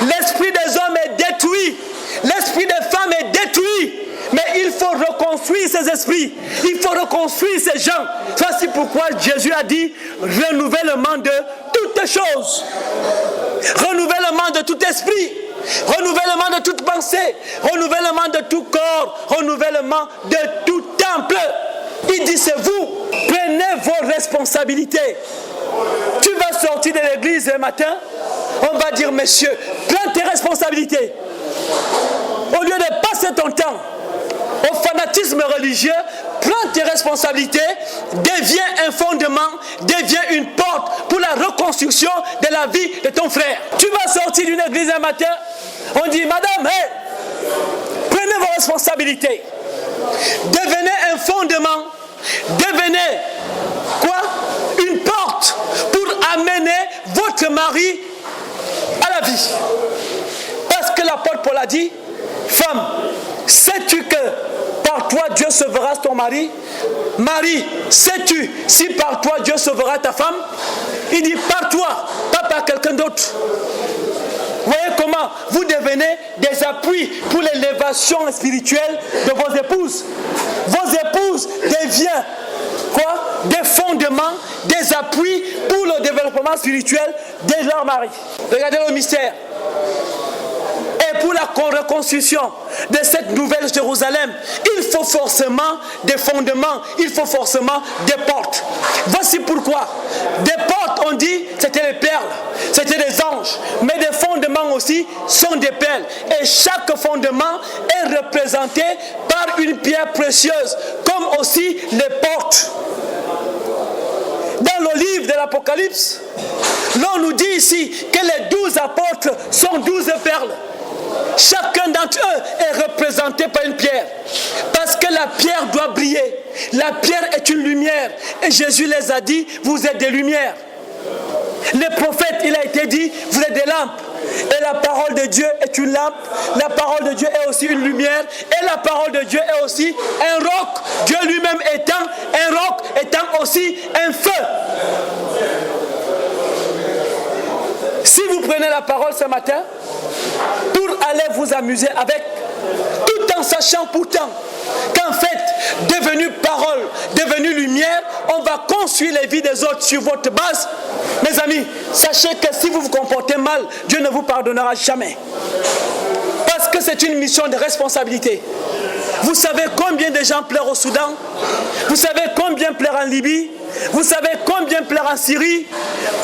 L'esprit des hommes est détruit. L'esprit des femmes est détruit. Mais il faut reconstruire ces esprits. Il faut reconstruire ces gens. C'est pourquoi Jésus a dit renouvellement de toutes choses. Renouvellement de tout esprit. Renouvellement de toute pensée. Renouvellement de tout corps. Renouvellement de tout temple. Il dit c'est vous. Prenez vos responsabilités. Tu vas sortir de l'église le matin. On va dire monsieur, prends tes responsabilités. Au lieu de passer ton temps au fanatisme religieux, prends tes responsabilités, deviens un fondement, deviens une porte pour la reconstruction de la vie de ton frère. Tu vas sortir d'une église un matin, on dit madame, hey, prenez vos responsabilités, devenez un fondement, devenez quoi? Une porte pour amener votre mari à la vie. Parce que l'apôtre Paul a dit, femme, sais-tu que par toi Dieu sauvera ton mari? Marie, sais-tu si par toi Dieu sauvera ta femme? Il dit par toi, pas par quelqu'un d'autre. Vous voyez comment vous devenez des appuis pour l'élévation spirituelle de vos épouses. Vos épouses deviennent quoi? Des fondements, des appuis pour le développement spirituel de leur mari. Regardez le mystère. Et pour la reconstruction de cette nouvelle Jérusalem, il faut forcément des fondements, il faut forcément des portes. Voici pourquoi. Des portes, on dit, c'était les perles, c'était des anges. Mais des fondements aussi sont des perles. Et chaque fondement est représenté par une pierre précieuse, comme aussi les portes. Dans le livre de l'Apocalypse, l'on nous dit ici que les 12 apôtres sont 12 perles. Chacun d'entre eux est représenté par une pierre. Parce que la pierre doit briller. La pierre est une lumière. Et Jésus les a dit, vous êtes des lumières. Les prophètes, il a été dit, vous êtes des lampes. Et la parole de Dieu est une lampe. La parole de Dieu est aussi une lumière. Et la parole de Dieu est aussi un roc. Dieu lui-même étant un roc, étant aussi un feu. Si vous prenez la parole ce matin, pour aller vous amuser avec, tout en sachant pourtant qu'en fait, devenu parole, devenu lumière, on va construire les vies des autres sur votre base. Mes amis, sachez que si vous vous comportez mal, Dieu ne vous pardonnera jamais. Parce que c'est une mission de responsabilité. Vous savez combien de gens pleurent au Soudan? Vous savez combien pleurent en Libye? Vous savez combien pleurent en Syrie?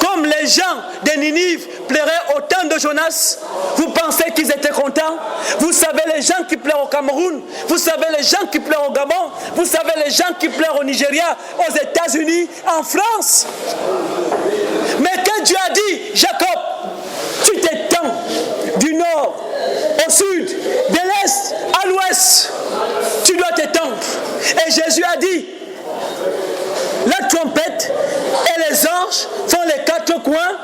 Comme les gens de Ninive pleuraient au temps de Jonas. Vous pensez qu'ils étaient contents? Vous savez les gens qui pleurent au Cameroun? Vous savez les gens qui pleurent au Gabon? Vous savez les gens qui pleurent au Nigeria, aux États-Unis, en France? Mais quand Dieu a dit, Jacob, tu t'étends du nord au sud, de l'est à l'ouest, tu dois t'étendre. Et Jésus a dit, la trompette et les anges font les quatre coins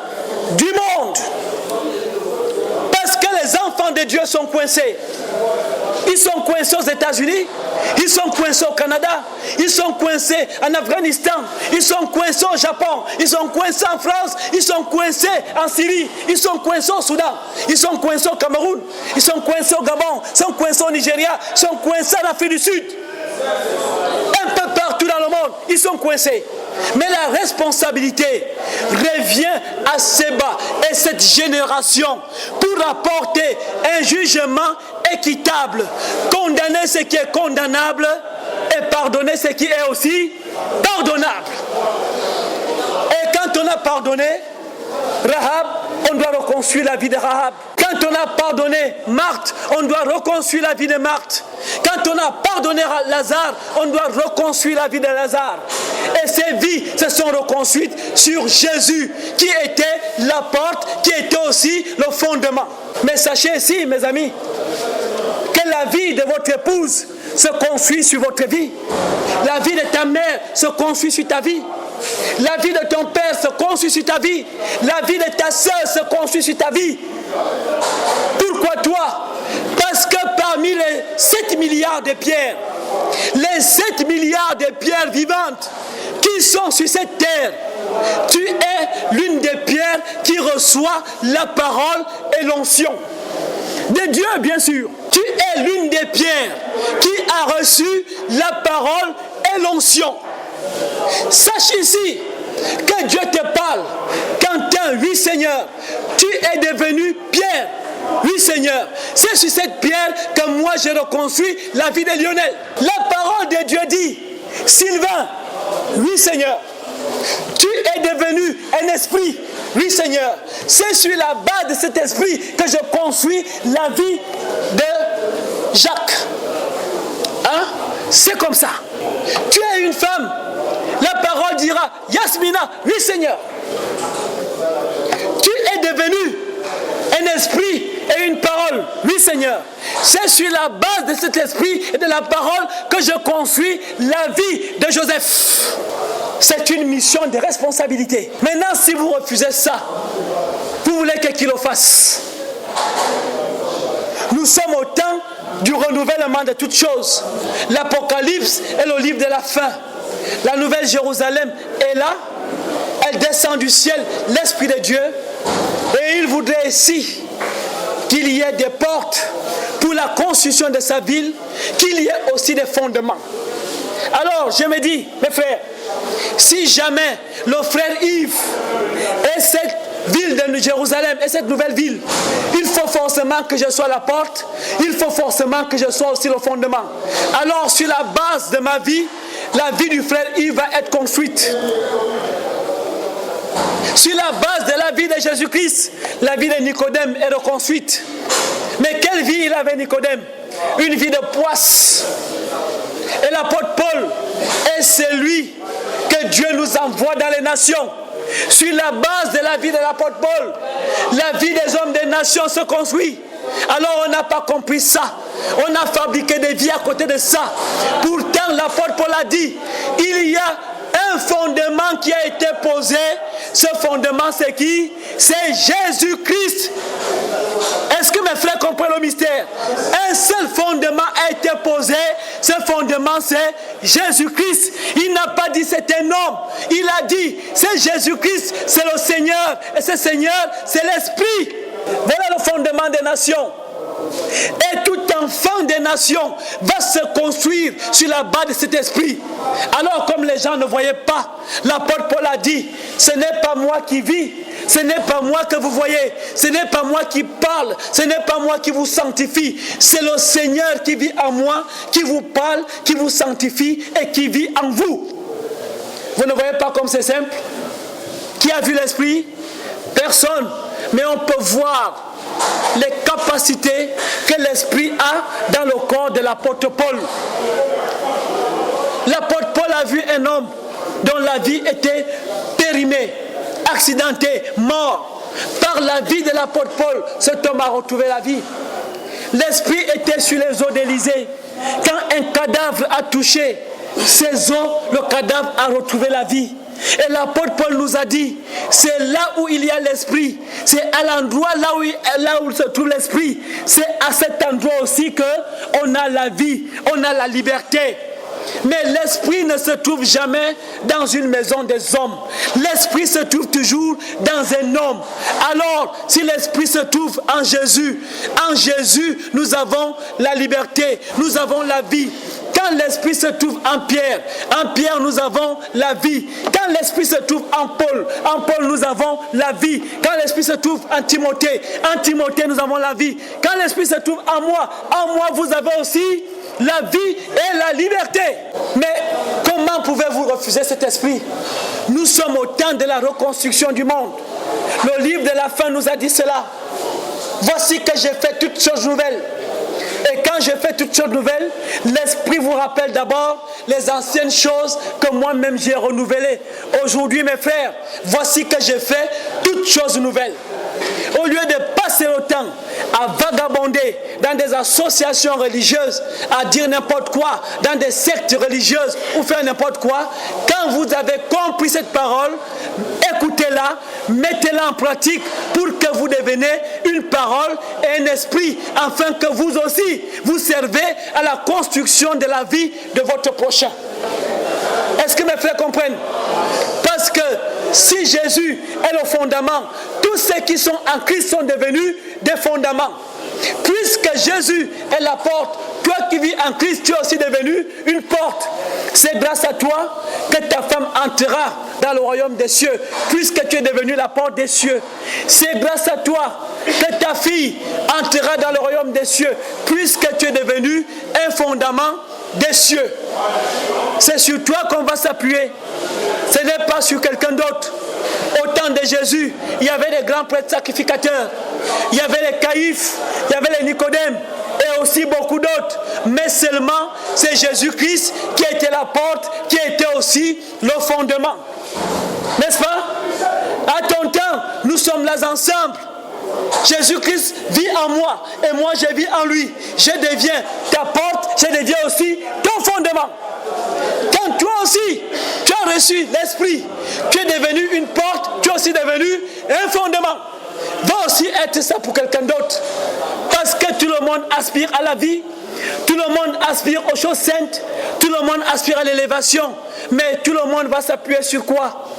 du monde. Parce que les enfants de Dieu sont coincés. Ils sont coincés aux États-Unis, ils sont coincés au Canada, ils sont coincés en Afghanistan, ils sont coincés au Japon, ils sont coincés en France, ils sont coincés en Syrie, ils sont coincés au Soudan, ils sont coincés au Cameroun, ils sont coincés au Gabon, ils sont coincés au Nigeria, ils sont coincés en Afrique du Sud. Un peu partout dans le monde, ils sont coincés. Mais la responsabilité revient à Séba et cette génération pour apporter un jugement équitable, condamner ce qui est condamnable et pardonner ce qui est aussi pardonnable. Et quand on a pardonné Rahab, on doit reconstruire la vie de Rahab. Quand on a pardonné Marthe, on doit reconstruire la vie de Marthe. Quand on a pardonné Lazare, on doit reconstruire la vie de Lazare. Et ces vies se sont reconstruites sur Jésus, qui était la porte, qui était aussi le fondement. Mais sachez ici, mes amis, que la vie de votre épouse se construit sur votre vie. La vie de ta mère se construit sur ta vie. La vie de ton père se construit sur ta vie. La vie de ta soeur se construit sur ta vie. Pourquoi toi? Parce que parmi les 7 milliards de pierres, les 7 milliards de pierres vivantes qui sont sur cette terre, Tu es l'une des pierres qui reçoit la parole et l'onction. De Dieu, bien sûr. Tu es l'une des pierres qui a reçu la parole et l'onction. Sache ici que Dieu te parle. Quentin, oui Seigneur, tu es devenu pierre. Oui Seigneur, c'est sur cette pierre que moi j'ai reconstruit la vie de Lionel. La parole de Dieu dit, Sylvain, oui Seigneur, tu es devenu un esprit. Oui Seigneur, c'est sur la base de cet esprit que je construis la vie de Jacques. Hein? C'est comme ça. Tu es une femme. La parole dira, Yasmina, oui Seigneur. Tu es devenu un esprit et une parole. Oui Seigneur. C'est sur la base de cet esprit et de la parole que je construis la vie de Joseph. C'est une mission de responsabilité. Maintenant, si vous refusez ça, vous voulez qu'il le fasse. Nous sommes au temps du renouvellement de toutes choses. L'Apocalypse est le livre de la fin. La nouvelle Jérusalem est là. Elle descend du ciel, l'Esprit de Dieu. Et il voudrait ici qu'il y ait des portes pour la construction de sa ville, qu'il y ait aussi des fondements. Alors, je me dis, mes frères, si jamais le frère Yves et cette ville de Jérusalem et cette nouvelle ville, il faut forcément que je sois la porte, il faut forcément que je sois aussi le fondement. Alors, sur la base de ma vie, la vie du frère Yves va être construite. Sur la base de la vie de Jésus-Christ, la vie de Nicodème est reconstruite. Mais quelle vie il avait Nicodème? Une vie de poisse. Et l'apôtre Paul est celui que Dieu nous envoie dans les nations. Sur la base de la vie de l'apôtre Paul, la vie des hommes des nations se construit. Alors on n'a pas compris ça. On a fabriqué des vies à côté de ça. Pourtant l'apôtre Paul a dit, il y a un fondement qui a été posé. Ce fondement c'est qui? C'est Jésus-Christ. Est-ce que mes frères comprennent le mystère? Un seul fondement a été posé. Ce fondement c'est Jésus-Christ. Il n'a pas dit c'est un homme. Il a dit c'est Jésus-Christ, c'est le Seigneur. Et ce Seigneur c'est l'Esprit. Voilà le fondement des nations. Et tout enfant des nations va se construire sur la base de cet esprit. Alors comme les gens ne voyaient pas, l'apôtre Paul a dit, ce n'est pas moi qui vis, ce n'est pas moi que vous voyez, ce n'est pas moi qui parle, ce n'est pas moi qui vous sanctifie, c'est le Seigneur qui vit en moi, qui vous parle, qui vous sanctifie et qui vit en vous. Vous ne voyez pas comme c'est simple? Qui a vu l'esprit? Personne. Mais on peut voir les capacités que l'Esprit a dans le corps de l'apôtre Paul. L'apôtre Paul a vu un homme dont la vie était périmée, accidentée, mort. Par la vie de l'apôtre Paul, cet homme a retrouvé la vie. L'Esprit était sur les eaux d'Élysée. Quand un cadavre a touché ces eaux, le cadavre a retrouvé la vie. Et l'apôtre Paul nous a dit, c'est là où il y a l'esprit, c'est à l'endroit là où se trouve l'esprit, c'est à cet endroit aussi qu'on a la vie, on a la liberté. Mais l'esprit ne se trouve jamais dans une maison des hommes. L'esprit se trouve toujours dans un homme. Alors, si l'esprit se trouve en Jésus, nous avons la liberté, nous avons la vie. Quand l'esprit se trouve en Pierre nous avons la vie. Quand l'esprit se trouve en Paul nous avons la vie. Quand l'esprit se trouve en Timothée nous avons la vie. Quand l'esprit se trouve en moi vous avez aussi la vie et la liberté. Mais comment pouvez-vous refuser cet esprit? Nous sommes au temps de la reconstruction du monde. Le livre de la fin nous a dit cela. Voici que j'ai fait toutes choses nouvelles. Et quand je fais toutes choses nouvelles, l'Esprit vous rappelle d'abord les anciennes choses que moi-même j'ai renouvelées. Aujourd'hui, mes frères, voici que je fais toutes choses nouvelles. Au lieu de passer le temps à vagabonder dans des associations religieuses, à dire n'importe quoi, dans des sectes religieuses ou faire n'importe quoi, quand vous avez compris cette parole, écoutez-la, mettez-la en pratique pour que vous deveniez une parole et un esprit, afin que vous aussi, vous servez à la construction de la vie de votre prochain. Est-ce que mes frères comprennent? Parce que Si Jésus est le fondament, tous ceux qui sont en Christ sont devenus des fondements. Puisque Jésus est la porte, toi qui vis en Christ, tu es aussi devenu une porte. C'est grâce à toi que ta femme entrera dans le royaume des cieux, puisque tu es devenu la porte des cieux. C'est grâce à toi que ta fille entrera dans le royaume des cieux, puisque tu es devenu un fondament des cieux. C'est sur toi qu'on va s'appuyer. Ce n'est pas sur quelqu'un d'autre. Au temps de Jésus, il y avait des grands prêtres sacrificateurs. Il y avait les Caïphes, il y avait les Nicodèmes et aussi beaucoup d'autres. Mais seulement, c'est Jésus-Christ qui était la porte, qui était aussi le fondement. N'est-ce pas? À ton temps, nous sommes là ensemble. Jésus-Christ vit en moi et moi je vis en lui. Je deviens ta porte, je deviens aussi ton fondement. Quand toi aussi, tu as reçu l'Esprit, tu es devenu une porte, tu es aussi devenu un fondement. Va aussi être ça pour quelqu'un d'autre. Parce que tout le monde aspire à la vie, tout le monde aspire aux choses saintes, tout le monde aspire à l'élévation. Mais tout le monde va s'appuyer sur quoi?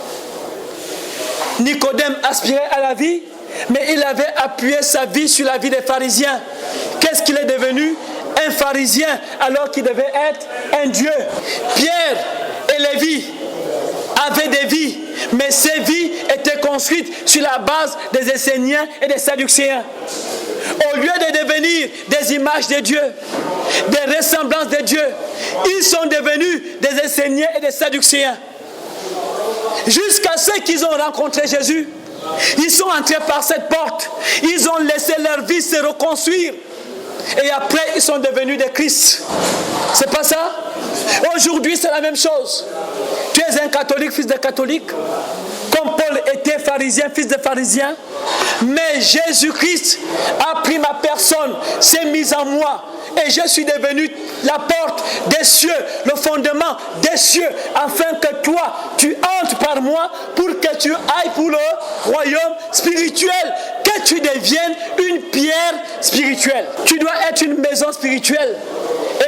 Nicodème aspirait à la vie, mais il avait appuyé sa vie sur la vie des pharisiens. Qu'est-ce qu'il est devenu? Un pharisien alors qu'il devait être un Dieu. Pierre et Lévi avaient des vies, mais ces vies étaient construites sur la base des Esséniens et des Sadducéens. Au lieu de devenir des images de Dieu, des ressemblances de Dieu, ils sont devenus des Esséniens et des Sadducéens. Jusqu'à ce qu'ils ont rencontré Jésus, ils sont entrés par cette porte, ils ont laissé leur vie se reconstruire. Et après, ils sont devenus des Christ. C'est pas ça? Aujourd'hui, c'est la même chose. Tu es un catholique, fils de catholique. Comme Paul était pharisien, fils de pharisien. Mais Jésus-Christ a pris ma personne, s'est mis en moi. Et je suis devenu la porte des cieux, le fondement des cieux, afin que toi, tu entres par moi pour que tu ailles pour le royaume spirituel, que tu deviennes une pierre spirituelle. Tu dois être une maison spirituelle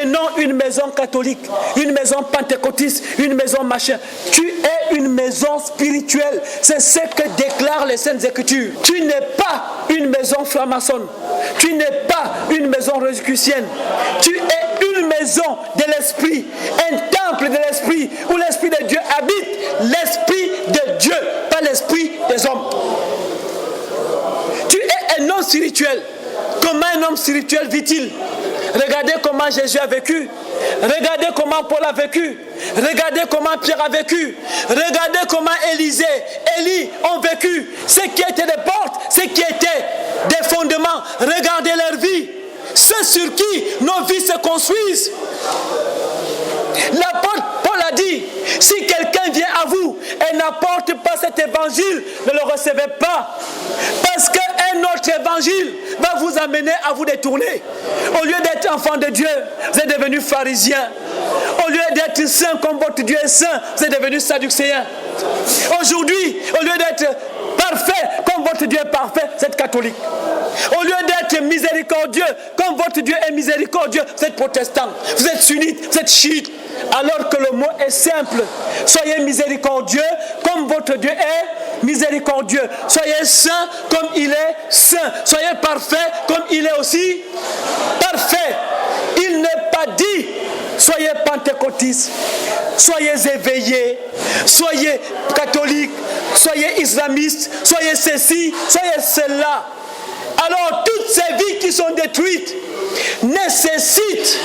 et non une maison catholique, une maison pentecôtiste, une maison machin. Tu es une maison spirituelle. C'est ce que déclarent les Saintes Écritures. Tu n'es pas une maison franc-maçonne. Tu n'es pas une maison rosicrucienne. Tu es une maison de l'Esprit, un temple de l'Esprit où l'Esprit de Dieu habite. L'Esprit de Dieu, pas l'Esprit des hommes. Tu es un homme spirituel. Comment un homme spirituel vit-il? Regardez comment Jésus a vécu. Regardez comment Paul a vécu. Regardez comment Pierre a vécu. Regardez comment Élie ont vécu. Ceux qui étaient des portes, ceux qui étaient des fondements. Regardez leur vie. C'est sur qui nos vies se construisent. L'apôtre Paul a dit, si quelqu'un vient à vous et n'apporte pas cet évangile, ne le recevez pas. Parce qu'un autre évangile va vous amener à vous détourner. Au lieu d'être enfant de Dieu, vous êtes devenu pharisien. Au lieu d'être saint comme votre Dieu est saint, vous êtes devenu sadducéen. Aujourd'hui, au lieu d'être parfait comme votre Dieu est parfait, vous êtes catholique. Au lieu d'être miséricordieux comme votre Dieu est miséricordieux, vous êtes protestant, vous êtes sunnite, vous êtes chiite. Alors que le mot est simple. Soyez miséricordieux comme votre Dieu est miséricordieux. Soyez saint comme il est saint. Soyez parfait comme il est aussi parfait. Il n'est pas dit soyez pentecôtistes, soyez éveillés, soyez catholiques, soyez islamistes, soyez ceci, soyez cela. Alors toutes ces vies qui sont détruites nécessitent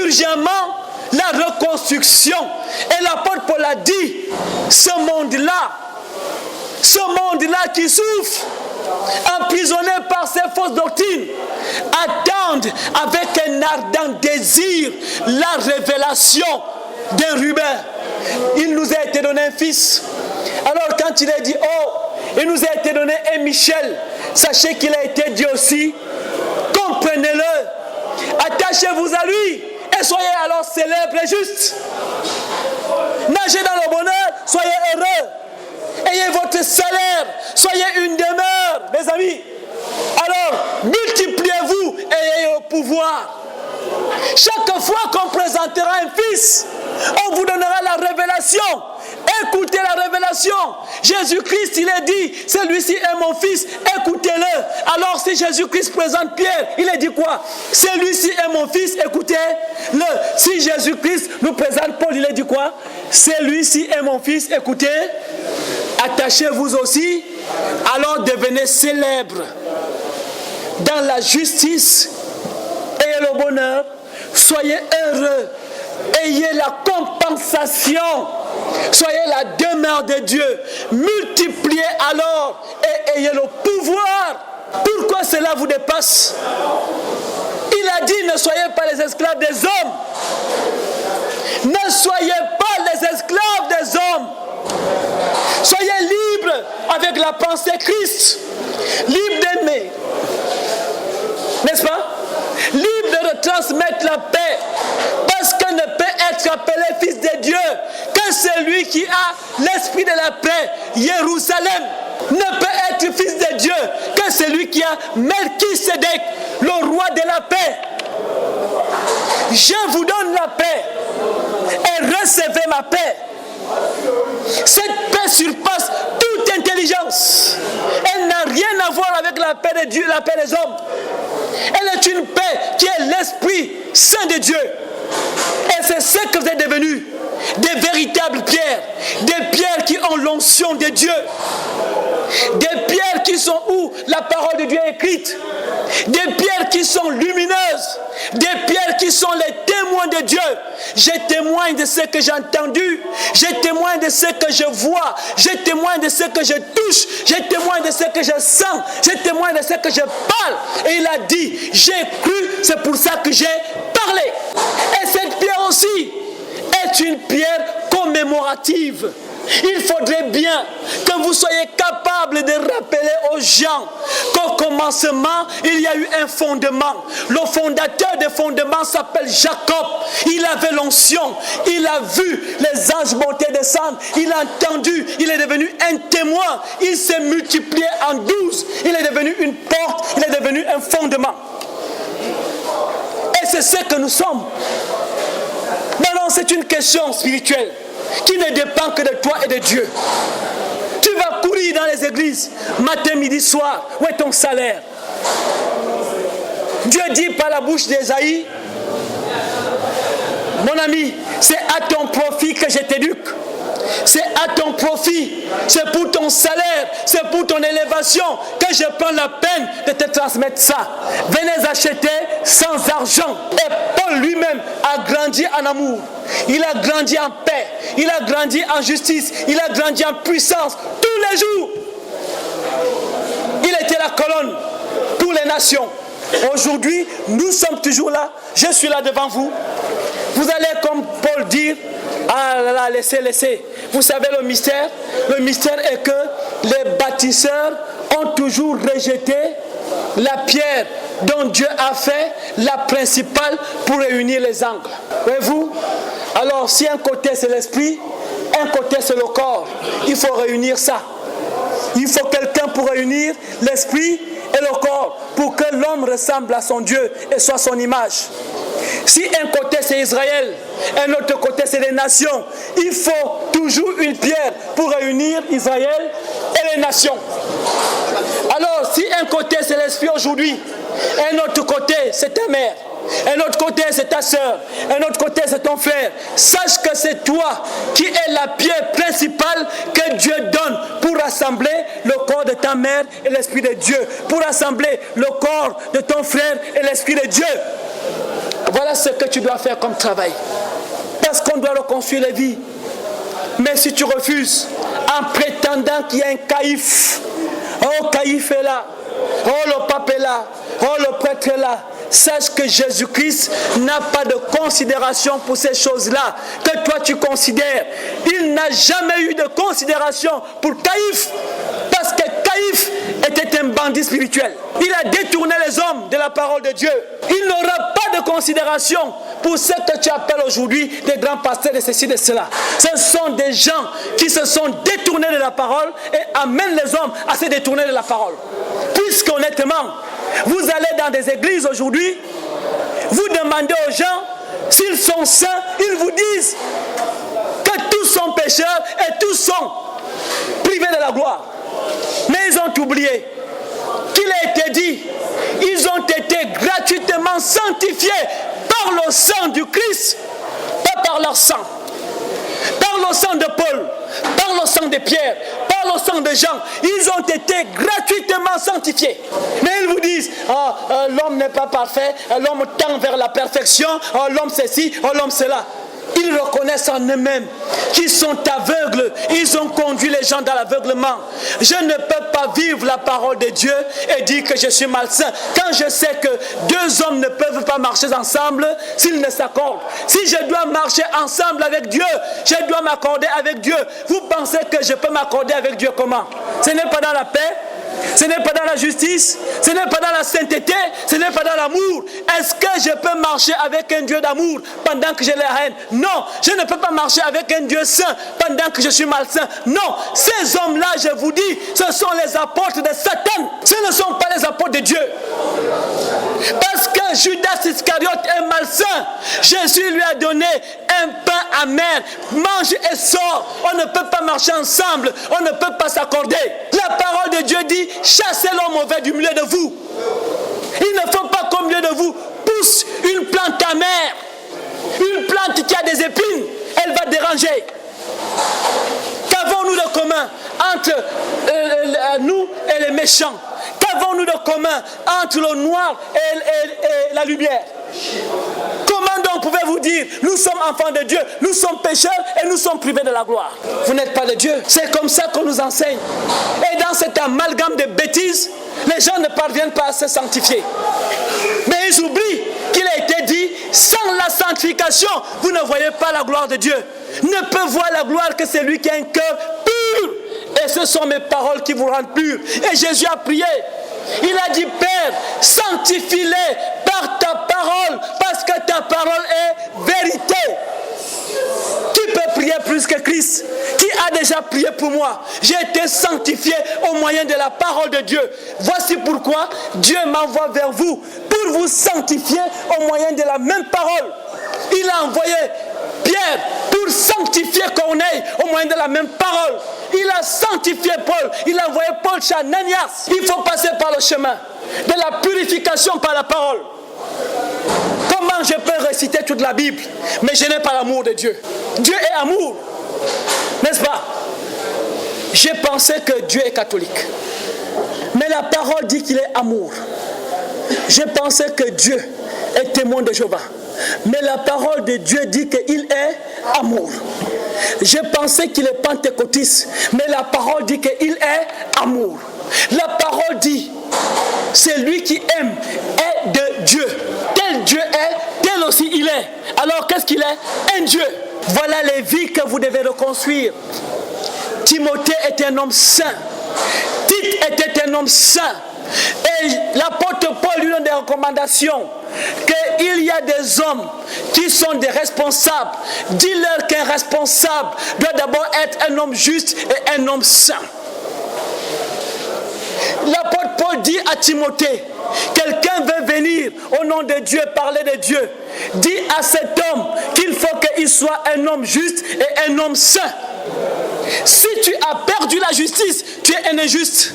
urgemment la reconstruction. Et l'apôtre Paul a dit, ce monde-là qui souffre, emprisonné par ces fausses doctrines, attendent avec un ardent désir la révélation d'un Ruben. Il nous a été donné un fils. Alors quand il a dit, oh, il nous a été donné un Michel, sachez qu'il a été dit aussi, comprenez-le, attachez-vous à lui et soyez alors célèbres et justes. Nagez dans le bonheur, soyez heureux. Ayez votre salaire, soyez une demeure, mes amis. Alors, multipliez-vous et ayez le pouvoir. Chaque fois qu'on présentera un fils, on vous donnera la révélation. Écoutez la révélation. Jésus-Christ, il est dit, celui-ci est mon fils, écoutez-le. Alors si Jésus-Christ présente Pierre, il est dit quoi? Celui-ci est mon fils, écoutez-le. Si Jésus-Christ nous présente Paul, il est dit quoi? Celui-ci est mon fils, écoutez. Attachez-vous aussi, alors devenez célèbres dans la justice. Ayez le bonheur, soyez heureux, ayez la compensation, soyez la demeure de Dieu, multipliez alors et ayez le pouvoir. Pourquoi cela vous dépasse? Il a dit, ne soyez pas les esclaves des hommes. Ne soyez pas les esclaves des hommes. Soyez libres avec la pensée Christ, libres d'aimer, n'est-ce pas? Libre de retransmettre la paix, parce qu'on ne peut être appelé fils de Dieu que celui qui a l'esprit de la paix. Jérusalem ne peut être fils de Dieu que celui qui a Melchisédek, le roi de la paix. Je vous donne la paix et recevez ma paix. Cette paix surpasse toute intelligence. Elle n'a rien à voir avec la paix de Dieu, la paix des hommes. Elle est une paix qui est l'Esprit Saint de Dieu. Et c'est ce que vous êtes devenus. Des véritables pierres. Des pierres qui ont l'onction de Dieu. Des pierres qui sont où la parole de Dieu est écrite. Des pierres qui sont lumineuses. Des pierres qui sont les témoins de Dieu. Je témoigne de ce que j'ai entendu. Je témoigne de ce que je vois. Je témoigne de ce que je touche. Je témoigne de ce que je sens. Je témoigne de ce que je parle. Et il a dit, j'ai cru, c'est pour ça que j'ai parlé. Et cette pierre aussi est une pierre commémorative. Il faudrait bien que vous soyez capables de rappeler aux gens qu'au commencement, il y a eu un fondement. Le fondateur des fondements s'appelle Jacob. Il avait l'onction. Il a vu les anges monter descendre. Il a entendu. Il est devenu un témoin. Il s'est multiplié en 12. Il est devenu une porte. Il est devenu un fondement. Et c'est ce que nous sommes. Maintenant, c'est une question spirituelle qui ne dépend que de toi et de Dieu. Tu vas courir dans les églises, matin, midi, soir. Où est ton salaire? Dieu dit par la bouche d'Ésaïe, mon ami, c'est à ton profit que je t'éduque. C'est à ton profit, c'est pour ton salaire, c'est pour ton élévation que je prends la peine de te transmettre ça. Venez acheter sans argent. Et Paul lui-même a grandi en amour. Il a grandi en paix. Il a grandi en justice. Il a grandi en puissance tous les jours. Il était la colonne pour les nations. Aujourd'hui, nous sommes toujours là. Je suis là devant vous. Vous allez, comme Paul, dire, ah là là, laissez. Vous savez le mystère? Le mystère est que les bâtisseurs ont toujours rejeté la pierre dont Dieu a fait la principale pour réunir les angles. Voyez-vous? Alors, si un côté c'est l'esprit, un côté c'est le corps, il faut réunir ça. Il faut quelqu'un pour réunir l'esprit et le corps, pour que l'homme ressemble à son Dieu et soit son image. Si un côté c'est Israël, un autre côté c'est les nations, il faut toujours une pierre pour réunir Israël et les nations. Alors, si un côté c'est l'esprit aujourd'hui, un autre côté c'est ta mère, un autre côté c'est ta soeur, un autre côté c'est ton frère, sache que c'est toi qui es la pierre principale que Dieu donne pour rassembler le corps de ta mère et l'esprit de Dieu, pour rassembler le corps de ton frère et l'esprit de Dieu. Voilà ce que tu dois faire comme travail, parce qu'on doit reconstruire les vies. Mais si tu refuses en prétendant qu'il y a un caïphe, oh caïphe est là, oh le pape est là, oh le prêtre est là, sache que Jésus-Christ n'a pas de considération pour ces choses-là que toi tu considères. Il n'a jamais eu de considération pour Caïphe, parce que Caïphe était un bandit spirituel. Il a détourné les hommes de la parole de Dieu. Il n'aura pas de considération pour ce que tu appelles aujourd'hui des grands pasteurs de ceci, de cela. Ce sont des gens qui se sont détournés de la parole et amènent les hommes à se détourner de la parole. Puisqu'honnêtement, vous allez dans des églises aujourd'hui, vous demandez aux gens s'ils sont saints, ils vous disent que tous sont pécheurs. pécheurs et tous sont privés de la gloire. Mais ils ont oublié qu'il a été dit, ils ont été gratuitement sanctifiés par le sang du Christ, pas par leur sang. Par le sang de Paul, par le sang de Pierre, par le sang de Jean, ils ont été gratuitement sanctifiés. Mais ils vous disent, l'homme n'est pas parfait, l'homme tend vers la perfection, l'homme ceci, l'homme cela. Ils reconnaissent en eux-mêmes qu'ils sont aveugles. Ils ont conduit les gens dans l'aveuglement. Je ne peux pas vivre la parole de Dieu et dire que je suis malsain. Quand je sais que deux hommes ne peuvent pas marcher ensemble s'ils ne s'accordent. Si je dois marcher ensemble avec Dieu, je dois m'accorder avec Dieu. Vous pensez que je peux m'accorder avec Dieu comment? Ce n'est pas dans la paix, ce n'est pas dans la justice, ce n'est pas dans la sainteté, ce n'est pas dans l'amour. Est-ce que je peux marcher avec un Dieu d'amour pendant que j'ai la haine? Non, je ne peux pas marcher avec un Dieu saint pendant que je suis malsain. Non, ces hommes-là, je vous dis, ce sont les apôtres de Satan. Ce ne sont pas les apôtres de Dieu. Parce que Judas Iscariote est malsain, Jésus lui a donné un pain amer. Mange et sors. On ne peut pas marcher ensemble. On ne peut pas s'accorder. La parole de Dieu dit, chassez l'homme mauvais du milieu de vous. Il ne faut pas qu'au milieu de vous pousse une plante amère. Une plante qui a des épines. Elle va déranger. Qu'avons-nous de commun entre nous et les méchants? Qu'avons-nous de commun entre le noir et la lumière? Comment donc pouvez-vous dire, nous sommes enfants de Dieu, nous sommes pécheurs et nous sommes privés de la gloire? Vous n'êtes pas de Dieu. C'est comme ça qu'on nous enseigne. Et dans cet amalgame de bêtises, les gens ne parviennent pas à se sanctifier. Mais ils oublient qu'il a été dit, sans la sanctification, vous ne voyez pas la gloire de Dieu. Ne peut voir la gloire que celui qui a un cœur pur. Et ce sont mes paroles qui vous rendent purs. Et Jésus a prié. Il a dit, Père, sanctifie-les par ta parole, parce que ta parole est vérité. Qui peut prier plus que Christ? Qui a déjà prié pour moi? J'ai été sanctifié au moyen de la parole de Dieu. Voici pourquoi Dieu m'envoie vers vous, pour vous sanctifier au moyen de la même parole. Il a envoyé Pierre pour sanctifier Corneille au moyen de la même parole. Il a sanctifié Paul. Il a envoyé Paul chez Ananias. Il faut passer par le chemin de la purification par la parole. Comment je peux réciter toute la Bible, mais je n'ai pas l'amour de Dieu? Dieu est amour, n'est-ce pas? J'ai pensé que Dieu est catholique, mais la parole dit qu'il est amour. J'ai pensé que Dieu est témoin de Jéhovah, mais la parole de Dieu dit qu'il est amour. J'ai pensé qu'il est pentecôtiste, mais la parole dit qu'il est amour. La parole dit, c'est lui qui aime est de Dieu. Tel Dieu est, tel aussi il est. Alors qu'est-ce qu'il est? Un Dieu. Voilà les vies que vous devez reconstruire. Timothée était un homme saint. Tite était un homme saint. Et l'apôtre Paul lui donne des recommandations. Qu'il y a des hommes qui sont des responsables. Dis-leur qu'un responsable doit d'abord être un homme juste et un homme saint. L'apôtre Paul dit à Timothée, quelqu'un veut venir au nom de Dieu, parler de Dieu. Dis à cet homme qu'il faut qu'il soit un homme juste et un homme saint. Si tu as perdu la justice, tu es un injuste.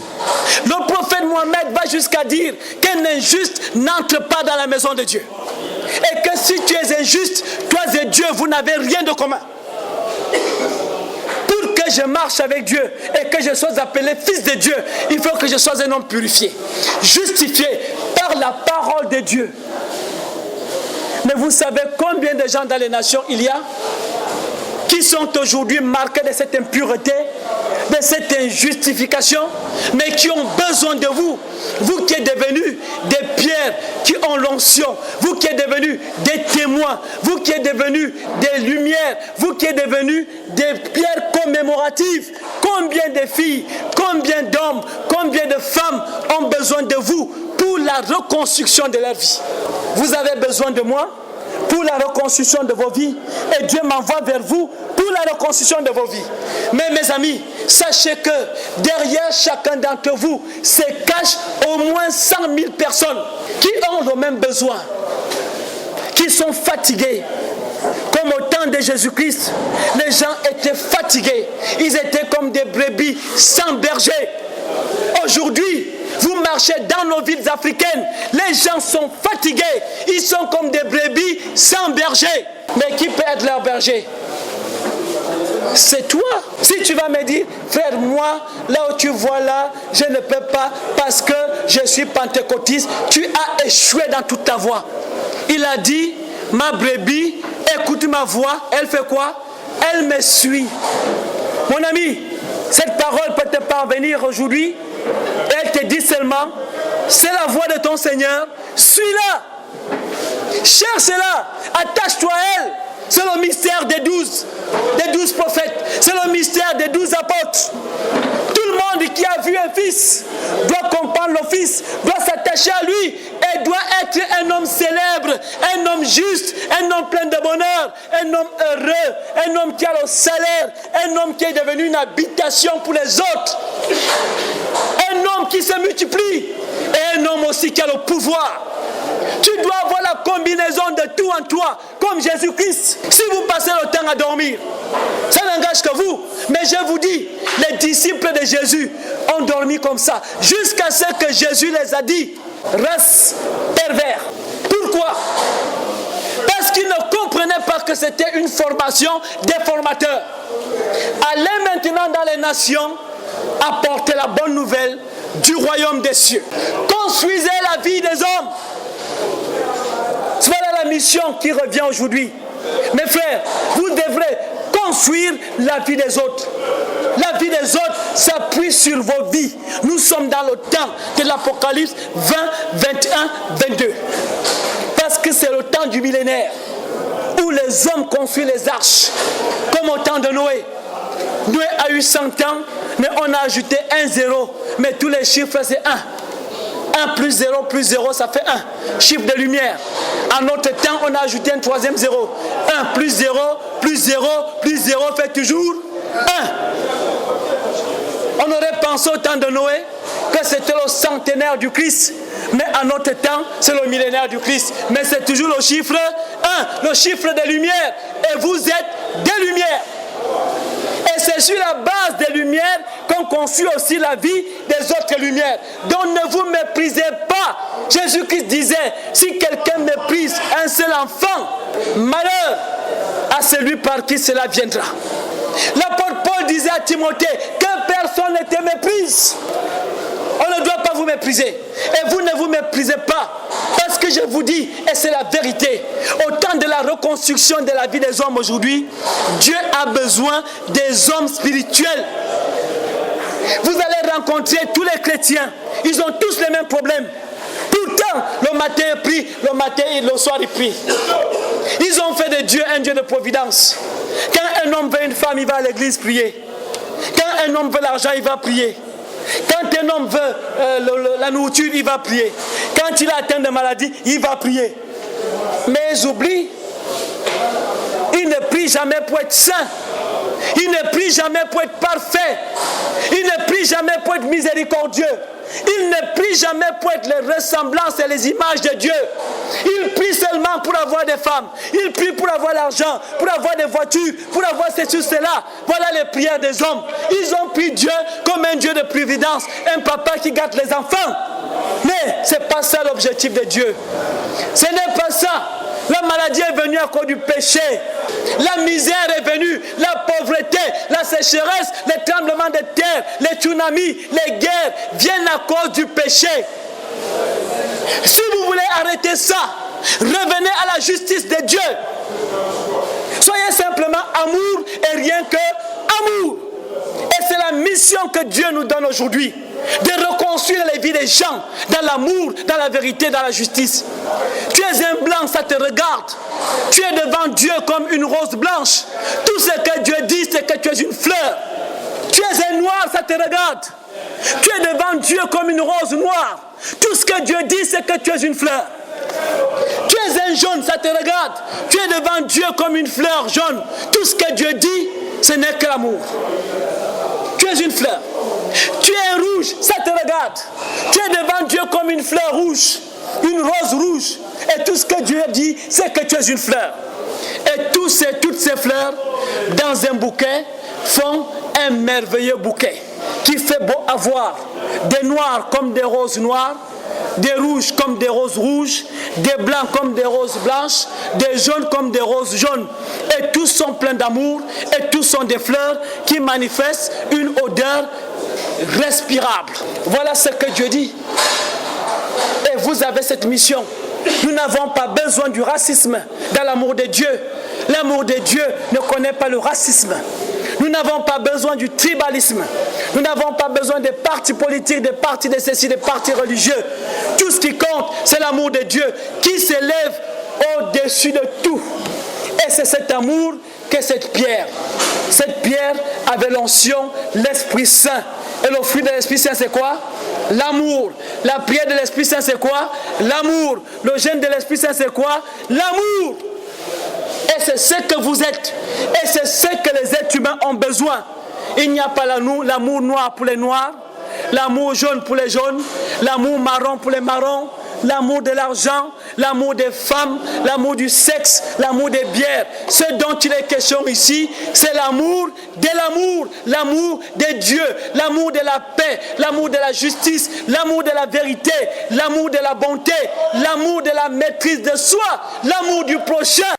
Le prophète Mohammed va jusqu'à dire qu'un injuste n'entre pas dans la maison de Dieu. Et que si tu es injuste, toi et Dieu, vous n'avez rien de commun. Pour que je marche avec Dieu et que je sois appelé fils de Dieu, il faut que je sois un homme purifié, justifié par la parole de Dieu. Mais vous savez combien de gens dans les nations il y a qui sont aujourd'hui marqués de cette impureté, de cette injustification, mais qui ont besoin de vous. Vous qui êtes devenus des pierres qui ont l'onction, vous qui êtes devenus des témoins, vous qui êtes devenus des lumières, vous qui êtes devenus des pierres commémoratives. Combien de filles, combien d'hommes, combien de femmes ont besoin de vous pour la reconstruction de leur vie? Vous avez besoin de moi pour la reconstruction de vos vies, et Dieu m'envoie vers vous pour la reconstruction de vos vies. Mais mes amis, sachez que derrière chacun d'entre vous se cachent au moins 100 000 personnes qui ont le même besoin, qui sont fatiguées, comme au temps de Jésus-Christ, les gens étaient fatigués. Ils étaient comme des brebis sans berger. Aujourd'hui, vous marchez dans nos villes africaines, les gens sont fatigués. Ils sont comme des brebis sans berger. Mais qui peut être leur berger? C'est toi. Si tu vas me dire, frère, moi, là où tu vois là, je ne peux pas parce que je suis pentecôtiste, tu as échoué dans toute ta voie. Il a dit, ma brebis, écoute ma voix, elle fait quoi? Elle me suit. Mon ami, cette parole peut te parvenir aujourd'hui. Elle te dit seulement, c'est la voix de ton Seigneur, suis-la. Cherche-la, attache-toi à elle. C'est le mystère des 12 prophètes. C'est le mystère des 12 apôtres. Tout le monde qui a vu un fils doit comprendre le fils, doit s'attacher à lui et doit être un homme célèbre, un homme juste, un homme plein de bonheur, un homme heureux, un homme qui a le salaire, un homme qui est devenu une habitation pour les autres, un homme qui se multiplie et un homme aussi qui a le pouvoir. Tu dois avoir la combinaison de tout en toi, comme Jésus-Christ. Si vous passez le temps à dormir, ça n'engage que vous. Mais je vous dis, les disciples de Jésus ont dormi comme ça, jusqu'à ce que Jésus les a dit, race pervers. Pourquoi? Parce qu'ils ne comprenaient pas que c'était une formation des formateurs. Allez maintenant dans les nations, apporter la bonne nouvelle du royaume des cieux. Construisez la vie des hommes. Voilà la mission qui revient aujourd'hui. Mes frères, vous devrez construire la vie des autres. La vie des autres s'appuie sur vos vies. Nous sommes dans le temps de l'Apocalypse 20, 21, 22. Parce que c'est le temps du millénaire où les hommes construisent les arches, comme au temps de Noé. Noé a eu 100 ans, mais on a ajouté un zéro. Mais tous les chiffres, c'est 1. 1 plus 0, ça fait 1. Chiffre de lumière. En notre temps, on a ajouté un troisième zéro. 1 plus 0, plus 0, plus 0 fait toujours 1. On aurait pensé au temps de Noé que c'était le centenaire du Christ. Mais en notre temps, c'est le millénaire du Christ. Mais c'est toujours le chiffre 1, le chiffre des lumières. Et vous êtes des lumières. Et c'est sur la base des lumières qu'on construit aussi la vie des autres lumières. Donc ne vous méprisez pas. Jésus-Christ disait, si quelqu'un méprise un seul enfant, malheur à celui par qui cela viendra. L'apôtre Paul disait à Timothée, que personne ne te méprise. On ne doit pas vous mépriser. Et vous ne vous méprisez pas. Parce que je vous dis, et c'est la vérité, au temps de la reconstruction de la vie des hommes aujourd'hui, Dieu a besoin des hommes spirituels. Vous allez rencontrer tous les chrétiens. Ils ont tous les mêmes problèmes. Pourtant, le matin ils prient, le matin et le soir ils prient. Ils ont fait de Dieu un Dieu de providence. Quand un homme veut une femme, il va à l'église prier. Quand un homme veut l'argent, il va prier. Quand un homme veut la nourriture, il va prier. Quand il a atteint de maladie, il va prier. Mais ils oublient. Il ne prie jamais pour être saint. Il ne prie jamais pour être parfait. Il ne prie jamais pour être miséricordieux. Il ne prie jamais pour être les ressemblances et les images de Dieu. Il prie seulement pour avoir des femmes. Il prie pour avoir l'argent, pour avoir des voitures, pour avoir ceci, cela. Voilà les prières des hommes. Ils ont pris Dieu comme un Dieu de providence, un papa qui gâte les enfants. Mais ce n'est pas ça l'objectif de Dieu. Ce n'est pas ça. La maladie est venue à cause du péché. La misère est venue, la pauvreté, la sécheresse, les tremblements de terre, les tsunamis, les guerres viennent à cause du péché. Si vous voulez arrêter ça, revenez à la justice de Dieu. Soyez simplement amour et rien que amour. Et c'est la mission que Dieu nous donne aujourd'hui. De reconstruire les vies des gens dans l'amour, dans la vérité, dans la justice. Tu es un blanc, ça te regarde. Tu es devant Dieu comme une rose blanche. Tout ce que Dieu dit, c'est que tu es une fleur. Tu es un noir, ça te regarde. Tu es devant Dieu comme une rose noire. Tout ce que Dieu dit, c'est que tu es une fleur. Tu es un jaune, ça te regarde. Tu es devant Dieu comme une fleur jaune. Tout ce que Dieu dit, ce n'est que l'amour. Tu es une fleur. Tu es un rouge, ça te regarde. Tu es devant Dieu comme une fleur rouge, une rose rouge. Et tout ce que Dieu dit, c'est que tu es une fleur. Et tout toutes ces fleurs dans un bouquet font un merveilleux bouquet qui fait beau à voir. Des noirs comme des roses noires, des rouges comme des roses rouges, des blancs comme des roses blanches, des jaunes comme des roses jaunes. Et tous sont pleins d'amour et tous sont des fleurs qui manifestent une odeur respirable. Voilà ce que Dieu dit. Et vous avez cette mission. Nous n'avons pas besoin du racisme dans l'amour de Dieu. L'amour de Dieu ne connaît pas le racisme. Nous n'avons pas besoin du tribalisme. Nous n'avons pas besoin des partis politiques, des partis de ceci, des partis religieux. Tout ce qui compte, c'est l'amour de Dieu qui s'élève au-dessus de tout. Et c'est cet amour que cette pierre avait l'onction, l'Esprit Saint. Et le fruit de l'Esprit Saint, c'est quoi? L'amour. La prière de l'Esprit Saint, c'est quoi? L'amour. Le jeûne de l'Esprit Saint, c'est quoi? L'amour. Et c'est ce que vous êtes. Et c'est ce que les êtres humains ont besoin. Il n'y a pas l'amour noir pour les noirs, l'amour jaune pour les jaunes, l'amour marron pour les marrons, l'amour de l'argent, l'amour des femmes, l'amour du sexe, l'amour des bières. Ce dont il est question ici, c'est l'amour de Dieu, l'amour de la paix, l'amour de la justice, l'amour de la vérité, l'amour de la bonté, l'amour de la maîtrise de soi, l'amour du prochain.